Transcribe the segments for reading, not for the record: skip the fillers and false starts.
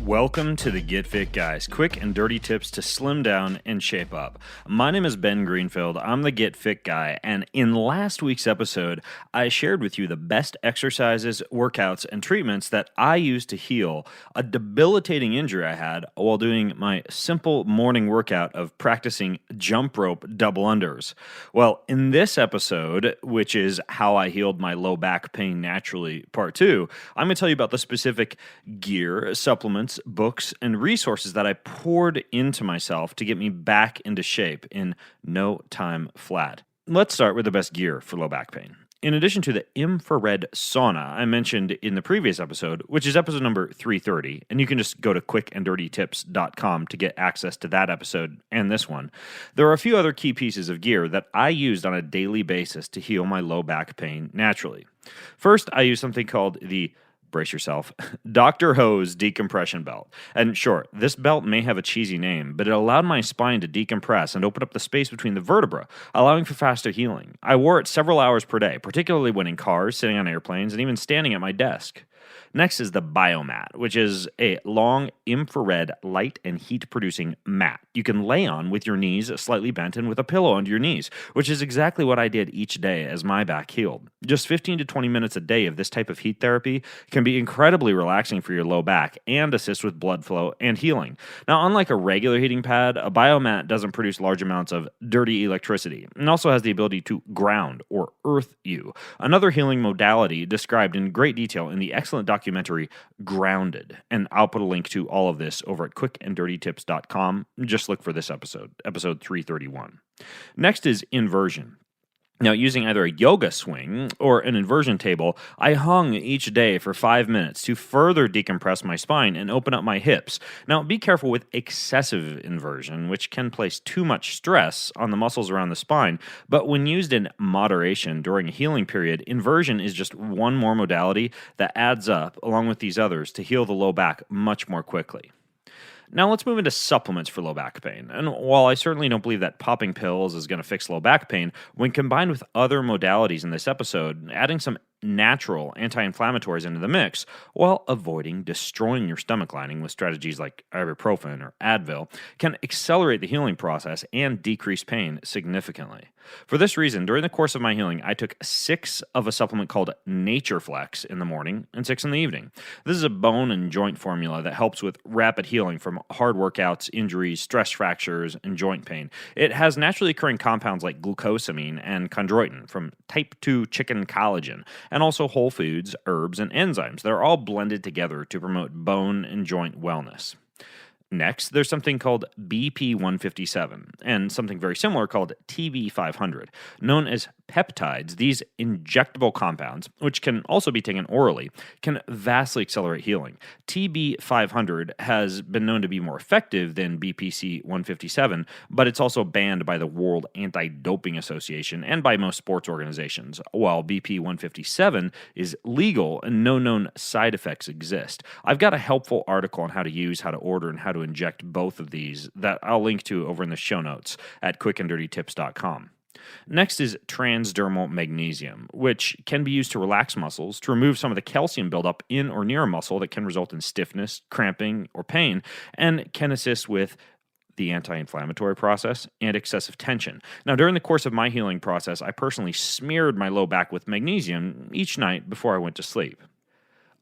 Welcome to the Get Fit Guys, quick and dirty tips to slim down and shape up. My name is Ben Greenfield, I'm the Get Fit Guy, and in last week's episode, I shared with you the best exercises, workouts, and treatments that I used to heal a debilitating injury I had while doing my simple morning workout of practicing jump rope double unders. Well, in this episode, which is how I healed my low back pain naturally, part 2, I'm going to tell you about the specific gear, supplements, books, and resources that I poured into myself to get me back into shape in no time flat. Let's start with the best gear for low back pain. In addition to the infrared sauna I mentioned in the previous episode, which is episode number 330, and you can just go to quickanddirtytips.com to get access to that episode and this one, there are a few other key pieces of gear that I used on a daily basis to heal my low back pain naturally. First, I used something called the brace yourself, Dr. Ho's decompression belt. And sure, this belt may have a cheesy name, but it allowed my spine to decompress and open up the space between the vertebrae, allowing for faster healing. I wore it several hours per day, particularly when in cars, sitting on airplanes, and even standing at my desk. Next is the Biomat, which is a long infrared light and heat producing mat you can lay on with your knees slightly bent and with a pillow under your knees, which is exactly what I did each day as my back healed. Just 15 to 20 minutes a day of this type of heat therapy can be incredibly relaxing for your low back and assist with blood flow and healing. Now, unlike a regular heating pad, a Biomat doesn't produce large amounts of dirty electricity and also has the ability to ground or earth you, another healing modality described in great detail in the excellent documentary Grounded. And I'll put a link to all of this over at quickanddirtytips.com. Just look for this episode 331. Next is inversion. Now, using either a yoga swing or an inversion table, I hung each day for 5 minutes to further decompress my spine and open up my hips. Now, be careful with excessive inversion, which can place too much stress on the muscles around the spine, but when used in moderation during a healing period, inversion is just one more modality that adds up, along with these others, to heal the low back much more quickly. Now let's move into supplements for low back pain. And while I certainly don't believe that popping pills is going to fix low back pain, when combined with other modalities in this episode, adding some natural anti-inflammatories into the mix while avoiding destroying your stomach lining with strategies like ibuprofen or Advil can accelerate the healing process and decrease pain significantly. For this reason, during the course of my healing, I took 6 of a supplement called Nature Flex in the morning and 6 in the evening. This is a bone and joint formula that helps with rapid healing from hard workouts, injuries, stress fractures, and joint pain. It has naturally occurring compounds like glucosamine and chondroitin from type 2 chicken collagen, and also whole foods, herbs, and enzymes that are all blended together to promote bone and joint wellness. Next, there's something called BP157 and something very similar called TB500. Known as peptides, these injectable compounds, which can also be taken orally, can vastly accelerate healing. TB500 has been known to be more effective than BPC157, but it's also banned by the World Anti-Doping Association and by most sports organizations, while BP157 is legal and no known side effects exist. I've got a helpful article on how to use, how to order, and how to inject both of these that I'll link to over in the show notes at quickanddirtytips.com. Next is transdermal magnesium, which can be used to relax muscles, to remove some of the calcium buildup in or near a muscle that can result in stiffness, cramping, or pain, and can assist with the anti-inflammatory process and excessive tension. Now, during the course of my healing process, I personally smeared my low back with magnesium each night before I went to sleep.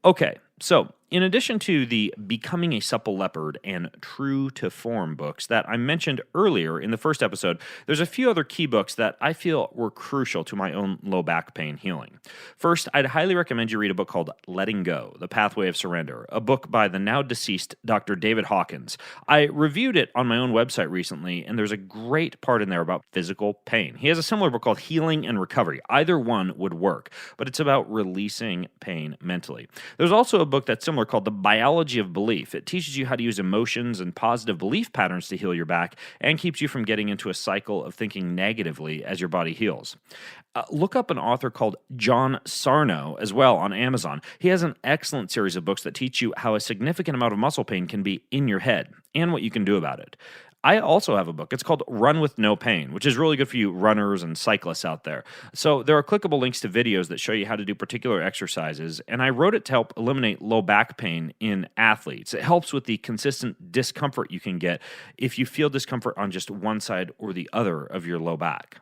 Okay, so in addition to the Becoming a Supple Leopard and True to Form books that I mentioned earlier in the first episode, there's a few other key books that I feel were crucial to my own low back pain healing. First, I'd highly recommend you read a book called Letting Go, The Pathway of Surrender, a book by the now deceased Dr. David Hawkins. I reviewed it on my own website recently, and there's a great part in there about physical pain. He has a similar book called Healing and Recovery. Either one would work, but it's about releasing pain mentally. There's also a book that's similar called The Biology of Belief. It teaches you how to use emotions and positive belief patterns to heal your back and keeps you from getting into a cycle of thinking negatively as your body heals. Look up an author called John Sarno as well on Amazon. He has an excellent series of books that teach you how a significant amount of muscle pain can be in your head and what you can do about it. I also have a book. It's called Run with No Pain, which is really good for you runners and cyclists out there. So there are clickable links to videos that show you how to do particular exercises, and I wrote it to help eliminate low back pain in athletes. It helps with the consistent discomfort you can get if you feel discomfort on just one side or the other of your low back.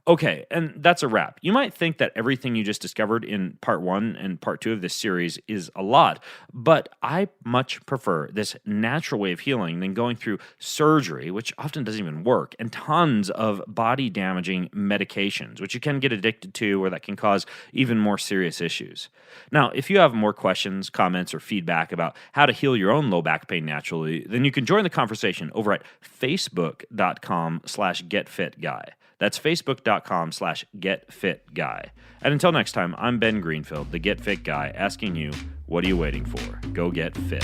Okay, and that's a wrap. You might think that everything you just discovered in part 1 and part 2 of this series is a lot, but I much prefer this natural way of healing than going through surgery, which often doesn't even work, and tons of body-damaging medications, which you can get addicted to or that can cause even more serious issues. Now, if you have more questions, comments, or feedback about how to heal your own low back pain naturally, then you can join the conversation over at facebook.com/getfitguy. That's facebook.com/getfitguy. And until next time, I'm Ben Greenfield, the Get Fit Guy, asking you, what are you waiting for? Go get fit.